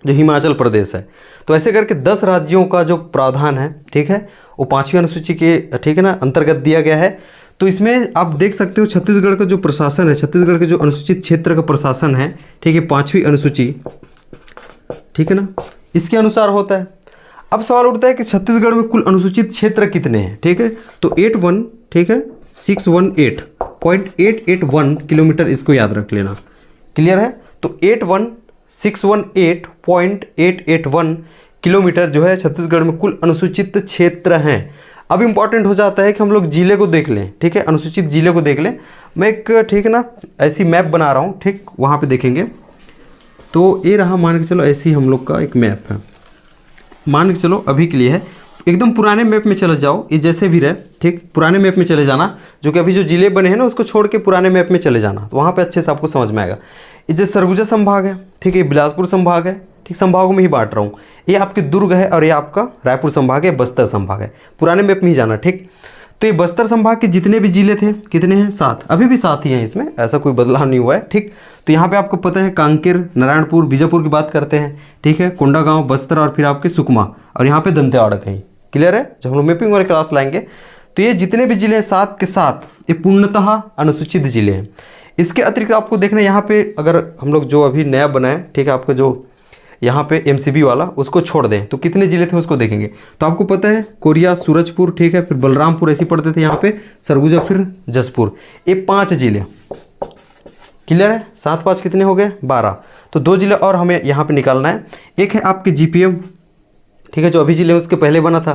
जो हिमाचल प्रदेश है, तो ऐसे करके 10 राज्यों का जो प्रावधान है, ठीक है, वो 5वीं अनुसूची के ठीक है ना अंतर्गत दिया गया है। तो इसमें आप देख सकते हो छत्तीसगढ़ का जो प्रशासन है, छत्तीसगढ़ के जो अनुसूचित क्षेत्र का प्रशासन है, ठीक है, 5वीं अनुसूची, ठीक है ना, इसके अनुसार होता है। अब सवाल उठता है कि छत्तीसगढ़ में कुल अनुसूचित क्षेत्र कितने हैं। ठीक है, तो 81 ठीक है 618.881 किलोमीटर, इसको याद रख लेना। क्लियर है, तो 618.881 किलोमीटर जो है छत्तीसगढ़ में कुल अनुसूचित क्षेत्र हैं। अब इम्पॉर्टेंट हो जाता है कि हम लोग जिले को देख लें, ठीक है, अनुसूचित जिले को देख लें। मैं एक ठीक है ना ऐसी मैप बना रहा हूँ, ठीक, वहाँ पे देखेंगे तो ये रहा, मान के चलो ऐसी हम लोग का एक मैप है, मान के चलो अभी के लिए है, एकदम पुराने मैप में चले जाओ, ये जैसे भी रहे, ठीक, पुराने मैप में चले जाना, जो कि अभी जो जिले बने हैं ना उसको छोड़ के पुराने मैप में चले जाना, तो वहाँ पे अच्छे से आपको समझ में आएगा। ये जो सरगुजा संभाग है, ठीक है, बिलासपुर संभाग है, ठीक, संभागों में ही बांट रहा हूँ, ये आपके दुर्ग है और ये आपका रायपुर संभाग है, बस्तर संभाग है, पुराने मैप में ही जाना। ठीक, तो ये बस्तर संभाग के जितने भी जिले थे कितने हैं, 7, अभी भी 7 ही हैं, इसमें ऐसा कोई बदलाव नहीं हुआ है। ठीक, तो यहाँ पे आपको पता है कांकेर, नारायणपुर, बीजापुर की बात करते हैं, ठीक है, कोंडागांव, बस्तर और फिर आपके सुकमा, और यहाँ पे दंतेवाड़ा कहीं। क्लियर है, जब हम लोग मैपिंग वाले क्लास लाएंगे तो ये जितने भी जिले हैं 7 के 7 ये पूर्णतः अनुसूचित जिले हैं। इसके अतिरिक्त आपको देखना है यहाँ पे, अगर हम लोग जो अभी नया बनाए, ठीक है, आपका जो यहाँ पे MCB वाला उसको छोड़ दें तो कितने जिले थे उसको देखेंगे, तो आपको पता है कोरिया, सूरजपुर, ठीक है, फिर बलरामपुर ऐसे पड़ते थे, यहाँ पे सरगुजा, फिर जसपुर, ये 5 जिले। क्लियर है, 7 5 कितने हो गए, 12। तो 2 जिले और हमें यहाँ पे निकालना है। एक है आपके जीपीएम, ठीक है, जो अभी जिले उसके पहले बना था,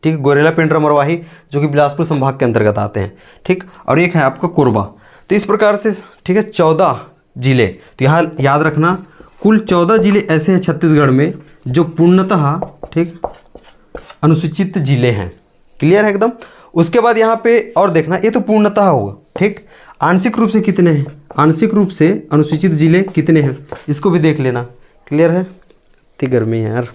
ठीक है, गोरेला पेंड्रा मरवाही, जो कि बिलासपुर संभाग के अंतर्गत आते हैं, ठीक। और एक है आपका कोरबा। तो इस प्रकार से, ठीक है, 14 जिले। तो यहाँ याद रखना कुल 14 जिले ऐसे हैं छत्तीसगढ़ में जो पूर्णतः, ठीक, अनुसूचित जिले हैं। क्लियर है एकदम। उसके बाद यहाँ पे और देखना, ये तो पूर्णतः होगा, ठीक। आंशिक रूप से कितने हैं, आंशिक रूप से अनुसूचित जिले कितने हैं, इसको भी देख लेना। क्लियर है, इतनी गर्मी है यार,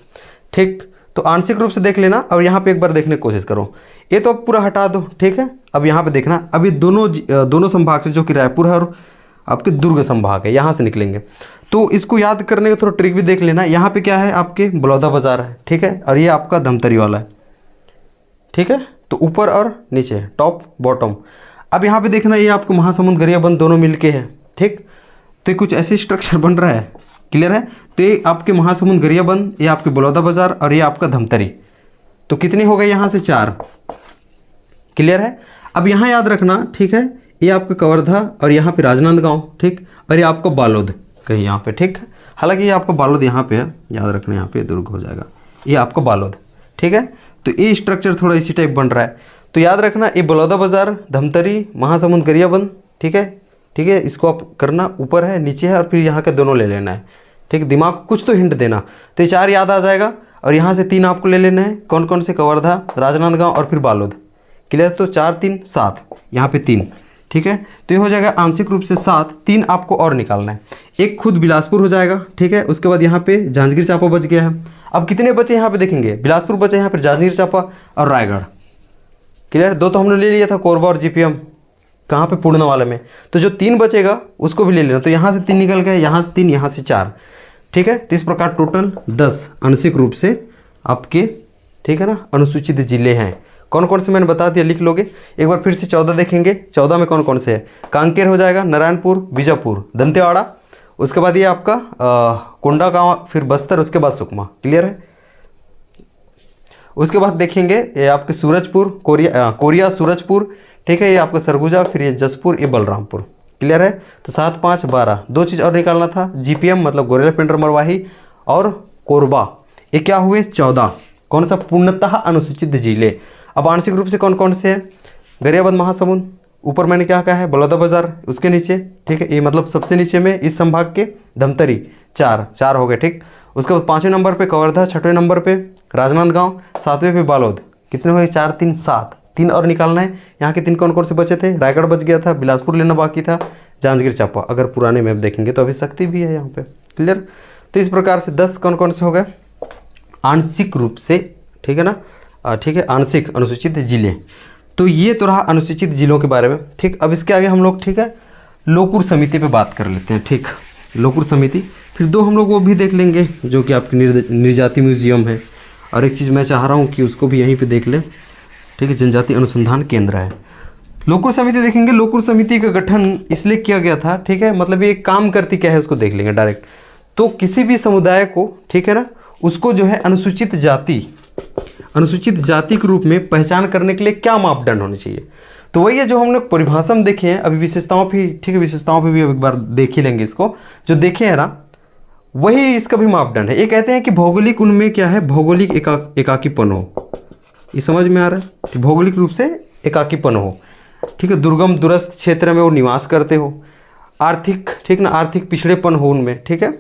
ठीक। तो आंशिक रूप से देख लेना और यहाँ पे एक बार देखने की कोशिश करो। ये तो अब पूरा हटा दो, ठीक है। अब यहाँ पे देखना, अभी दोनों संभाग से, जो कि रायपुर है और आपके दुर्ग संभाग है, यहाँ से निकलेंगे। तो इसको याद करने का थोड़ा ट्रिक भी देख लेना। यहाँ पे क्या है, आपके बलौदा बाजार है, ठीक है, और ये आपका धमतरी वाला है, ठीक है। तो ऊपर और नीचे, टॉप बॉटम। अब यहाँ पे देखना, ये आपको महासमुंद गरियाबंद दोनों मिलके है, ठीक। तो ये कुछ ऐसे स्ट्रक्चर बन रहा है। क्लियर है। तो ये आपके महासमुंद गरियाबंद, ये आपके बलौदा बाजार और ये आपका धमतरी। तो कितने हो गए यहाँ से 4। क्लियर है। अब यहाँ याद रखना, ठीक है, ये आपका कवर्धा और यहाँ पे राजनांदगांव, ठीक, और ये आपका बालोद कहीं यहाँ पे, ठीक। हालांकि ये आपका बालोद यहाँ पे है, याद रखना, यहाँ पे दुर्ग हो जाएगा, ये आपका बालोद, ठीक है। तो ये स्ट्रक्चर थोड़ा इसी टाइप बन रहा है। तो याद रखना, ये बलौदा बाजार, धमतरी, महासमुंद गरियाबंद, ठीक है, ठीक है। इसको आप करना, ऊपर है नीचे है और फिर यहाँ के दोनों ले लेना है, ठीक। दिमाग को कुछ तो हिंट देना। तो ये 4 याद आ जाएगा और यहाँ से 3 आपको ले लेना है। कौन कौन से, कवर्धा, राजनांदगांव और फिर बालोद। क्लियर। तो 4 3 7, यहाँ पे 3, ठीक है। तो ये हो जाएगा आंशिक रूप से 7। 3 आपको और निकालना है। एक खुद बिलासपुर हो जाएगा, ठीक है। उसके बाद यहाँ पे जांजगीर चांपा बच गया है। अब कितने बचे यहाँ पे देखेंगे, बिलासपुर बचे, यहाँ पे जांजगीर चांपा और रायगढ़। क्लियर। 2 तो हमने ले लिया था, कोरबा और जीपीएम, कहाँ पे, पूर्णा वाले में। तो जो 3 बचेगा उसको भी ले लेना। तो यहाँ से 3 निकल गए, यहाँ से 3, यहाँ से 4, ठीक है। तो इस प्रकार टोटल 10 आंशिक रूप से आपके, ठीक है ना, अनुसूचित जिले हैं। कौन कौन से मैंने बता दिया, लिख लोगे। एक बार फिर से 14 देखेंगे। 14 में कौन कौन से है, कांकेर हो जाएगा, नारायणपुर, बीजापुर, दंतेवाड़ा, उसके बाद ये आपका कोंडागांव, फिर बस्तर, उसके बाद सुकमा। क्लियर है। उसके बाद देखेंगे ये आपके सूरजपुर, कोरिया सूरजपुर, ठीक है, ये आपका सरगुजा, फिर ये जसपुर, ये बलरामपुर। क्लियर है। तो 7 5 12, 2 चीज़ और निकालना था, जीपीएम मतलब गोरेला पेंड्रा मरवाही और कोरबा, ये क्या हुए 14। कौन सा, पूर्णतः अनुसूचित जिले। अब आंशिक रूप से कौन कौन से हैं, गरियाबंद, महासमुंद, ऊपर मैंने क्या कहा है, बलौदा बाजार, उसके नीचे, ठीक है, ये मतलब सबसे नीचे में इस संभाग के धमतरी, 4 हो गए, ठीक। उसके बाद 5वें नंबर पे कवर्धा, 6वें नंबर पे राजनांदगांव, 7वें पे बालोद। कितने हो गए, 4 3 7। 3 और निकालना है। यहाँ के 3 कौन कौन से बचे थे, रायगढ़ बच गया था, बिलासपुर लेना बाकी था, जांजगीर चांपा। अगर पुराने मैप देखेंगे तो अभी शक्ति भी है यहाँ पे। क्लियर। तो इस प्रकार से 10 कौन कौन से हो गए आंशिक रूप से, ठीक है ना, ठीक है, आंशिक अनुसूचित जिले। तो ये तो रहा अनुसूचित जिलों के बारे में, ठीक। अब इसके आगे हम लोग, ठीक है, लोकुर समिति पे बात कर लेते हैं, ठीक। लोकुर समिति, फिर 2 हम लोग वो भी देख लेंगे जो कि आपकी निर्जाति म्यूजियम है, और एक चीज़ मैं चाह रहा हूँ कि उसको भी यहीं पे देख लें, ठीक है, जनजाति अनुसंधान केंद्र है। लोकुर समिति देखेंगे। लोकुर समिति का गठन इसलिए किया गया था, ठीक है, मतलब ये काम करती क्या है उसको देख लेंगे डायरेक्ट। तो किसी भी समुदाय को, ठीक है ना, उसको जो है अनुसूचित जाति के रूप में पहचान करने के लिए क्या मापदंड होने चाहिए। तो वही है जो हम लोग परिभाषा में देखे हैं। अभी विशेषताओं पे, ठीक है, विशेषताओं पे भी एक बार देख ही लेंगे इसको, जो देखे हैं ना, वही इसका भी मापदंड है। ये कहते हैं कि भौगोलिक, उनमें क्या है, भौगोलिक एकाकीपन हो। ये समझ में आ रहा है कि भौगोलिक रूप से एकाकीपन हो, ठीक है, दुर्गम दूरस्थ क्षेत्र में वो निवास करते हो, आर्थिक, ठीक ना, आर्थिक पिछड़ेपन हो उनमें, ठीक है,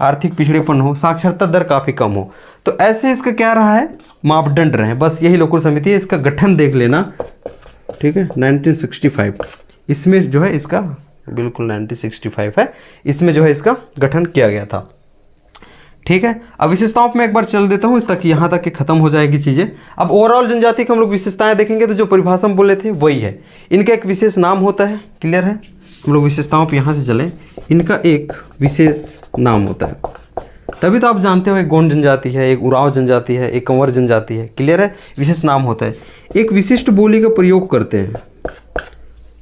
आर्थिक पिछड़ेपन हो, साक्षरता दर काफ़ी कम हो। तो ऐसे इसका क्या रहा है, मापदंड रहे। बस यही लोकुर समिति है। इसका गठन देख लेना, ठीक है, 1965 इसमें जो है इसका, बिल्कुल 1965 है, इसमें जो है इसका गठन किया गया था, ठीक है। अब विशेषताओं पे मैं एक बार चल देता हूँ तक, यहाँ तक कि खत्म हो जाएगी चीज़ें। अब ओवरऑल जनजाति की हम लोग विशेषताएं देखेंगे, तो जो परिभाषा में बोले थे वही है। इनका एक विशेष नाम होता है। क्लियर है। हम लोग विशेषताओं पे यहाँ से चलें। इनका एक विशेष नाम होता है, तभी तो आप जानते हो एक गोंड जनजाति है, एक उराव जनजाति है, एक कंवर जनजाति है। क्लियर है। विशेष नाम होता है। एक विशिष्ट बोली का प्रयोग करते हैं,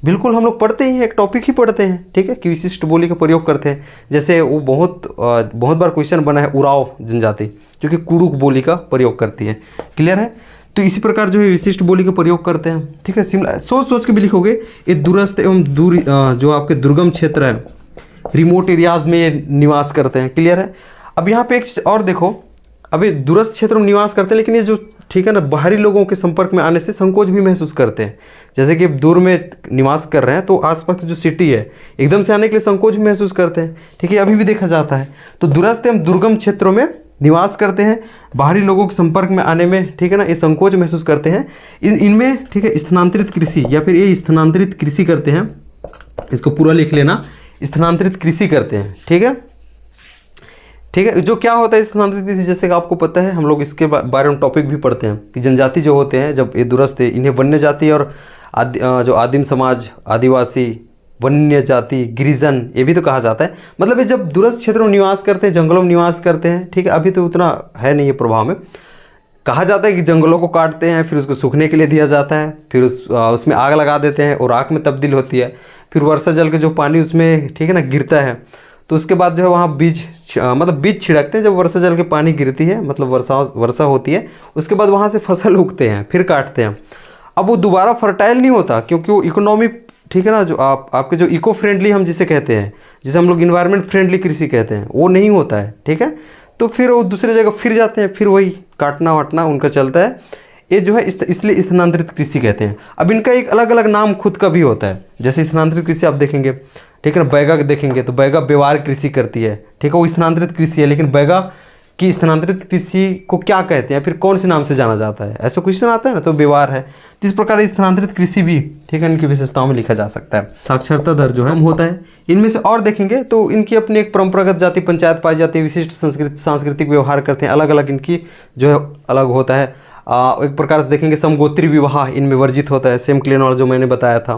बिल्कुल हम लोग पढ़ते ही हैं, एक टॉपिक ही पढ़ते हैं, ठीक है, कि विशिष्ट बोली का प्रयोग करते हैं। जैसे वो बहुत बार क्वेश्चन बना है, उराव जनजाति जो कि कुड़ुक बोली का प्रयोग करती है। क्लियर है। तो इसी प्रकार जो है विशिष्ट बोली का प्रयोग करते हैं, ठीक है। सोच सोच के भी लिखोगे। ये दूरस्थ एवं दूर जो आपके दुर्गम क्षेत्र है, रिमोट एरियाज़ में ये निवास करते हैं। क्लियर है। अब यहाँ पे एक चीज़ और देखो, अभी दूरस्थ क्षेत्रों में निवास करते हैं, लेकिन ये जो ठीक है ना, बाहरी लोगों के संपर्क में आने से संकोच भी महसूस करते हैं। जैसे कि दूर में निवास कर रहे हैं तो आसपास की जो सिटी है एकदम से आने के लिए संकोच भी महसूस करते हैं। ठीक है, अभी भी देखा जाता है। तो दूरस्थ एवं दुर्गम क्षेत्रों में निवास करते हैं, बाहरी लोगों के संपर्क में आने में ठीक है ना ये संकोच महसूस करते हैं। इनमें ठीक है स्थानांतरित कृषि या फिर ये स्थानांतरित कृषि करते हैं, इसको पूरा लिख लेना, स्थानांतरित कृषि करते हैं। ठीक है, ठीक है। जो क्या होता है स्थानांतरित कृषि, जैसे कि आपको पता है, हम लोग इसके बारे में टॉपिक भी पढ़ते हैं कि जनजाति जो होते हैं जब ये दूरस्थ है, इन्हें वन्य जाति और जो आदिम समाज, आदिवासी, वन्य जाति, गिरिजन ये भी तो कहा जाता है। मतलब ये जब दूरस्थ क्षेत्रों में निवास करते हैं, जंगलों में निवास करते हैं। ठीक है, अभी तो उतना है नहीं ये प्रभाव में। कहा जाता है कि जंगलों को काटते हैं, फिर उसको सूखने के लिए दिया जाता है, फिर उसमें आग लगा देते हैं और आग में तब्दील होती है। फिर वर्षा जल के जो पानी उसमें ठीक है ना गिरता है, तो उसके बाद जो है वहाँ बीज छिड़कते हैं। जब वर्षा जल के पानी गिरती है, मतलब वर्षा होती है, उसके बाद वहाँ से फसल उगते हैं, फिर काटते हैं। अब वो दोबारा फर्टाइल नहीं होता, क्योंकि वो इकोनॉमी ठीक है ना, जो आपके जो इको फ्रेंडली हम जिसे कहते हैं, जिसे हम लोग इन्वायरमेंट फ्रेंडली कृषि कहते हैं, वो नहीं होता है। ठीक है, तो फिर वो दूसरी जगह फिर जाते हैं, फिर वही काटना वाटना उनका चलता है। ये जो है इसलिए स्थानांतरित कृषि कहते हैं। अब इनका एक अलग अलग नाम खुद का भी होता है। जैसे स्थानांतरित कृषि आप देखेंगे, ठीक है ना, बैगा देखेंगे तो बैगा व्यवहार कृषि करती है। ठीक है, वो स्थानांतरित कृषि है, लेकिन बैगा की स्थानांतरित कृषि को क्या कहते हैं, फिर कौन से नाम से जाना जाता है, ऐसा क्वेश्चन आता है ना, तो व्यवहार है। तो इस प्रकार स्थानांतरित कृषि भी ठीक है इनकी विशेषताओं में लिखा जा सकता है। साक्षरता दर जो है होता है इनमें से, और देखेंगे तो इनकी अपनी एक परंपरागत जाति पंचायत पाई जाती है, विशिष्ट सांस्कृतिक व्यवहार करते हैं, अलग अलग इनकी जो है अलग होता है। एक प्रकार से देखेंगे समगोत्री विवाह इनमें वर्जित होता है, सेम क्लेन वाला जो मैंने बताया था।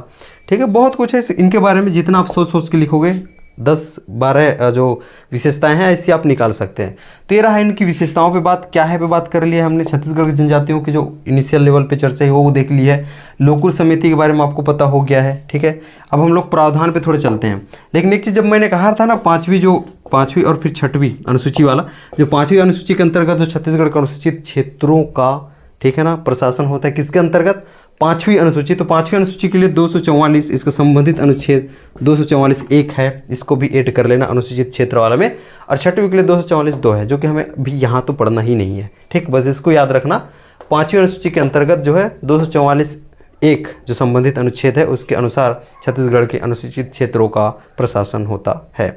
ठीक है, बहुत कुछ है इनके बारे में, जितना आप सोच के लिखोगे 10-12 जो विशेषताएं हैं ऐसी आप निकाल सकते हैं। तो ये रहा इनकी विशेषताओं पे बात, क्या है पे बात कर ली है हमने। छत्तीसगढ़ की जनजातियों की जो इनिशियल लेवल पे चर्चा है वो देख ली है। लोकुर समिति के बारे में आपको पता हो गया है। ठीक है, अब हम लोग प्रावधान पे थोड़े चलते हैं। लेकिन एक चीज़ जब मैंने कहा था ना, पाँचवीं और फिर छठवीं अनुसूची वाला, जो 5वीं अनुसूची के अंतर्गत जो छत्तीसगढ़ का अनुसूचित क्षेत्रों का ठीक है ना प्रशासन होता है, किसके अंतर्गत, 5वीं अनुसूची। तो 5वीं अनुसूची के लिए 244 इसका संबंधित अनुच्छेद 244(1) है, इसको भी ऐड कर लेना अनुसूचित क्षेत्र वाला में। और 6वीं के लिए 244(2) है, जो कि हमें भी यहाँ तो पढ़ना ही नहीं है। ठीक, बस इसको याद रखना। 5वीं अनुसूची के अंतर्गत जो है 244(1) जो संबंधित अनुच्छेद है, उसके अनुसार छत्तीसगढ़ के अनुसूचित क्षेत्रों का प्रशासन होता है।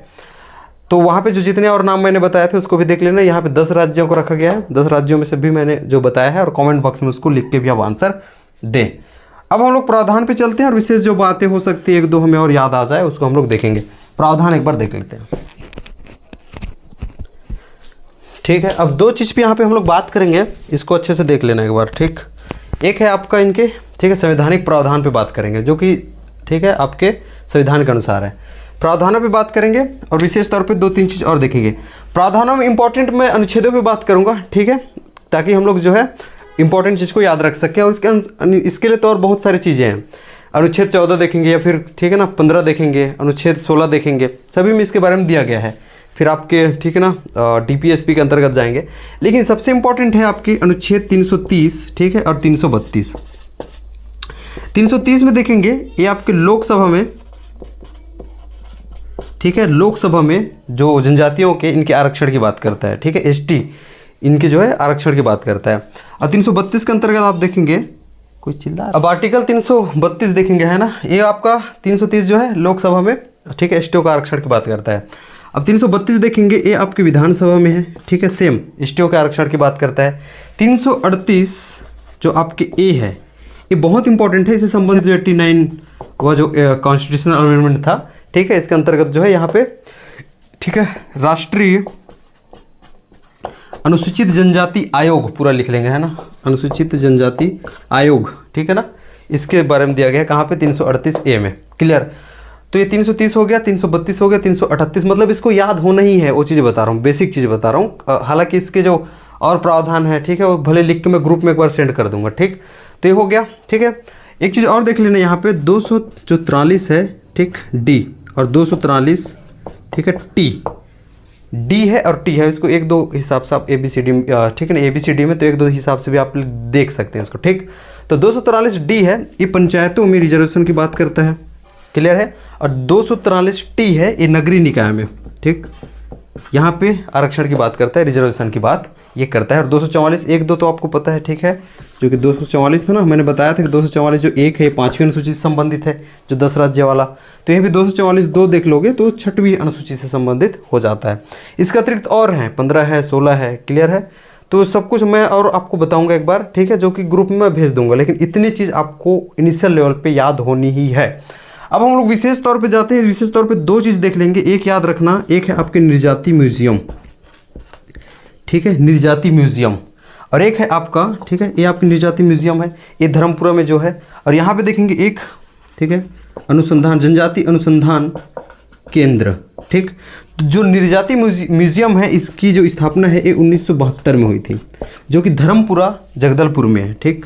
तो वहाँ पे जो जितने और नाम मैंने बताए थे उसको भी देख लेना। यहाँ पे 10 राज्यों को रखा गया है, 10 राज्यों में से भी मैंने जो बताया है, और कमेंट बॉक्स में उसको लिख के भी आप आंसर दें। अब हम लोग प्रावधान पे चलते हैं, और विशेष जो बातें हो सकती है 1-2 हमें और याद आ जाए उसको हम लोग देखेंगे। प्रावधान एक बार देख लेते हैं। ठीक है, अब 2 चीज़ पे यहाँ पे हम लोग बात करेंगे, इसको अच्छे से देख लेना एक बार। ठीक, एक है आपका इनके ठीक है संवैधानिक प्रावधान पे बात करेंगे, जो कि ठीक है आपके संविधान के अनुसार है। प्रावधानों पे बात करेंगे, और विशेष तौर पे 2-3 चीज़ और देखेंगे। प्रावधानों में इंपॉर्टेंट मैं अनुच्छेदों पे बात करूँगा। ठीक है, ताकि हम लोग जो है इंपॉर्टेंट चीज़ को याद रख सकें। और इसके लिए तो और बहुत सारी चीज़ें हैं। अनुच्छेद 14 देखेंगे, या फिर ठीक है ना 15 देखेंगे, अनुच्छेद 16 देखेंगे, सभी में इसके बारे में दिया गया है। फिर आपके ठीक है ना DPSP के अंतर्गत जाएंगे। लेकिन सबसे इंपॉर्टेंट है आपकी अनुच्छेद 330 ठीक है, और 332। 330 में देखेंगे, ये आपके लोकसभा में ठीक है, लोकसभा में जो जनजातियों के इनके आरक्षण की बात करता है। ठीक है, ST इनके जो है आरक्षण की बात करता है। और 332 के अंतर्गत आप देखेंगे, कोई चिल्ला, अब आर्टिकल 332 देखेंगे है ना, ये आपका 330 जो है लोकसभा में ठीक है STO का आरक्षण की बात करता है। अब 332 देखेंगे, ये आपकी विधानसभा में है। ठीक है, सेम STO के आरक्षण की बात करता है। 338 जो आपके A है, ये बहुत इंपॉर्टेंट है, इससे संबंधित जो 89 वह जो कॉन्स्टिट्यूशनल अमेंडमेंट था ठीक है, इसके अंतर्गत जो है यहाँ पे ठीक है राष्ट्रीय अनुसूचित जनजाति आयोग पूरा लिख लेंगे है ना, अनुसूचित जनजाति आयोग ठीक है ना, इसके बारे में दिया गया है कहाँ पे 338A में। क्लियर, तो ये 330 हो गया, 332 हो गया, 338, मतलब इसको याद होना ही है, वो चीज़ बता रहा हूँ, बेसिक चीज़ बता रहा हूँ। हालांकि इसके जो और प्रावधान है ठीक है, वो भले लिख के मैं ग्रुप में एक बार सेंड कर दूंगा। ठीक, तो ये हो गया। ठीक है, एक चीज़ और देख लेना यहाँ पे 243 है ठीक D, और 243 ठीक है D है और T है, इसको 1-2 हिसाब से आप ABCD ठीक है ना, ABCD में तो 1-2 हिसाब से भी आप देख सकते हैं इसको। ठीक, तो 243D है, ये पंचायतों में रिजर्वेशन की बात करता है। क्लियर है। और 243T है, ये नगरीय निकाय में, ठीक, यहाँ पे आरक्षण की बात करता है, रिजर्वेशन की बात ये करता है। और 244 1 2 तो आपको पता है, ठीक है, जो कि 244 था ना, मैंने बताया था कि 244 जो 1 है 5वीं अनुसूची से संबंधित है, जो 10 राज्य वाला, तो ये भी 244 2 देख लोगे तो 6वीं अनुसूची से संबंधित हो जाता है। इसके अतिरिक्त और हैं, 15 है, 16 है, क्लियर है। तो सब कुछ मैं और आपको बताऊंगा एक बार, ठीक है, जो कि ग्रुप में मैं भेज दूंगा, लेकिन इतनी चीज़ आपको इनिशियल लेवल पे याद होनी ही है। अब हम लोग विशेष तौर पे जाते हैं, विशेष तौर पे 2 चीज़ देख लेंगे। एक याद रखना, एक है आपके निर्जाति म्यूजियम, ठीक है, निर्जाति म्यूजियम, और एक है आपका, ठीक है, ये आपकी निर्जाति म्यूजियम है, ये धर्मपुरा में जो है। और यहाँ पे देखेंगे एक, ठीक है, अनुसंधान, जनजाति अनुसंधान केंद्र, ठीक। तो जो निर्जाति म्यूजियम है, इसकी जो स्थापना है ये 1972 में हुई थी, जो कि धर्मपुरा जगदलपुर में है, ठीक,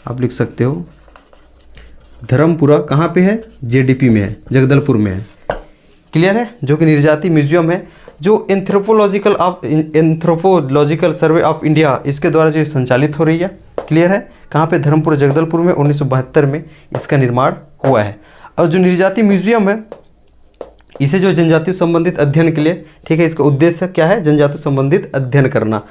आप लिख सकते हो। धर्मपुरा कहाँ पे है? जेडीपी में है, जगदलपुर में है, क्लियर है। जो कि निर्जाति म्यूजियम है, जो एंथ्रोपोलॉजिकल सर्वे ऑफ इंडिया इसके द्वारा जो संचालित हो रही है, क्लियर है। कहाँ पे? धर्मपुरा जगदलपुर में 1972 में इसका निर्माण हुआ है। और जो निर्जाति म्यूजियम है, इसे जो जनजातियों संबंधित अध्ययन के लिए, ठीक है, इसका उद्देश्य क्या है? जनजातियों संबंधित अध्ययन करना।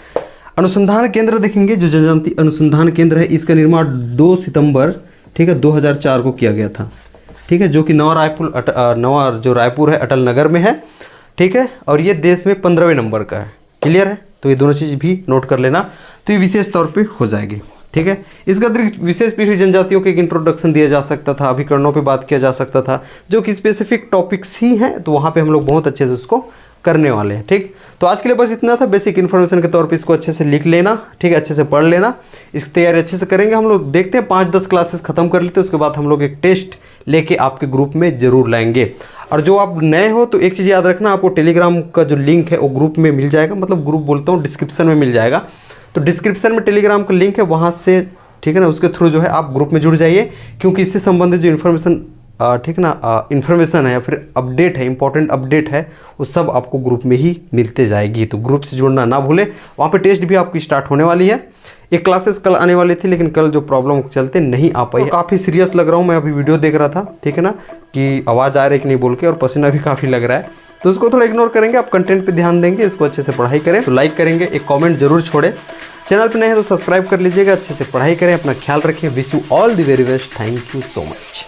अनुसंधान केंद्र देखेंगे, जो जनजाति अनुसंधान केंद्र है, इसका निर्माण 2 सितंबर, ठीक है, 2004 को किया गया था, ठीक है, जो कि नवा जो रायपुर है अटल नगर में है, ठीक है। और ये देश में 15वें नंबर का है, क्लियर है। तो ये दोनों चीज़ भी नोट कर लेना, तो ये विशेष तौर पे हो जाएगी, ठीक है। इसका अतिरिक्त विशेष पीढ़ी जनजातियों के एक इंट्रोडक्शन दिया जा सकता था, अभिकरणों पे बात किया जा सकता था, जो कि स्पेसिफिक टॉपिक्स ही हैं, तो वहाँ पे हम लोग बहुत अच्छे से उसको करने वाले हैं, ठीक। तो आज के लिए बस इतना था, बेसिक इन्फॉर्मेशन के तौर पे इसको अच्छे से लिख लेना, ठीक है, अच्छे से पढ़ लेना, इसकी तैयारी अच्छे से करेंगे हम लोग। देखते हैं 5-10 क्लासेस खत्म कर लेते हैं, उसके बाद हम लोग एक टेस्ट लेके आपके ग्रुप में जरूर लाएंगे। और जो आप नए हो तो एक चीज़ याद रखना, आपको टेलीग्राम का जो लिंक है वो ग्रुप में मिल जाएगा, मतलब ग्रुप बोलता हूँ, डिस्क्रिप्शन में मिल जाएगा। तो डिस्क्रिप्शन में टेलीग्राम का लिंक है, वहाँ से, ठीक है ना, उसके थ्रू जो है आप ग्रुप में जुड़ जाइए, क्योंकि इससे संबंधित जो इन्फॉर्मेशन, ठीक है ना, इन्फॉर्मेशन है या फिर अपडेट है, इंपॉर्टेंट अपडेट है, वो सब आपको ग्रुप में ही मिलते जाएगी। तो ग्रुप से जुड़ना ना भूलें। वहाँ पे टेस्ट भी आपकी स्टार्ट होने वाली है। ये क्लासेस कल आने वाली थी, लेकिन कल जो प्रॉब्लम चलते नहीं आ पाई। काफ़ी सीरियस लग रहा हूँ मैं, अभी वीडियो देख रहा था, ठीक है ना, कि आवाज़ आ रही है कि नहीं बोल के, और पसीना भी काफ़ी लग रहा है, तो उसको थोड़ा इग्नोर करेंगे। आप कंटेंट पे ध्यान देंगे, इसको अच्छे से पढ़ाई करें, तो लाइक करेंगे, एक कमेंट जरूर छोड़ें, चैनल पे नए हैं तो सब्सक्राइब कर लीजिएगा, अच्छे से पढ़ाई करें, अपना ख्याल रखें। Wish you all the very best, thank you so much.